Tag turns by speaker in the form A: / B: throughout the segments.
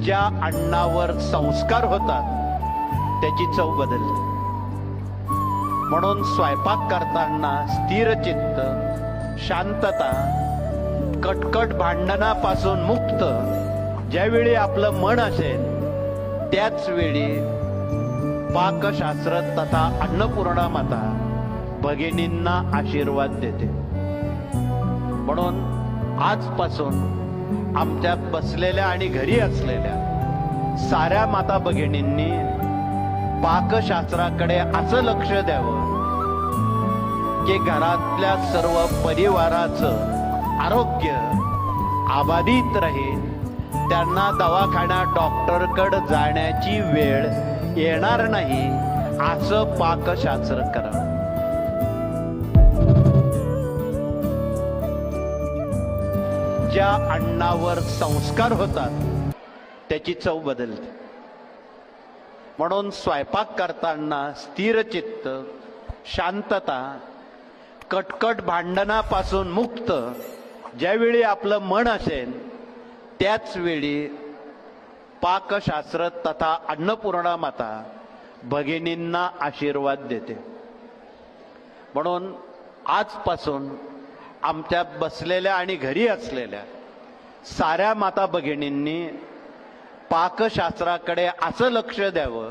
A: ज्या अन्नावर संस्कार होतात त्याची चव बदलते. म्हणून स्वयंपाक करताना स्थिर चित्त, शांतता, कटकट भांडणापासून मुक्त ज्यावेळी आपलं मन असेल त्याच वेळी पाकशास्त्र तथा अन्नपूर्णा माता भगिनींना आशीर्वाद देते. म्हणून आजपासून आमच्यात बसलेल्या आणि घरी असलेल्या साऱ्या माता भगिनींनी पाकशास्त्राकडे असं लक्ष द्यावं की घरातल्या सर्व परिवाराचं आरोग्य अबाधित राहील, त्यांना दवाखान्यात डॉक्टरकडे जाण्याची वेळ येणार नाही, असं पाकशास्त्र करावं. ज्या अन्नावर संस्कार होतात त्याची चव बदलते. म्हणून स्वयंपाक करताना स्थिर चित्त, शांतता, कटकट भांडणापासून मुक्त ज्यावेळी आपलं मन असेल त्याच वेळी पाकशास्त्र तथा अन्नपूर्णा माता भगिनींना आशीर्वाद देते. म्हणून आजपासून आमच्यात बसलेल्या आणि घरी असलेल्या साऱ्या माता भगिनींनी पाकशास्त्राकडे असं लक्ष द्यावं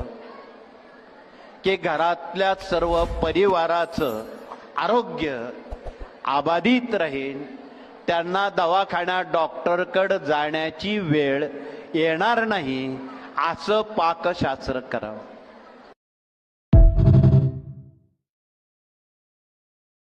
A: की घरातल्या सर्व परिवाराचं आरोग्य अबाधित राहील, त्यांना दवाखान्यात डॉक्टरकडे जाण्याची वेळ येणार नाही, असं पाकशास्त्र करावं.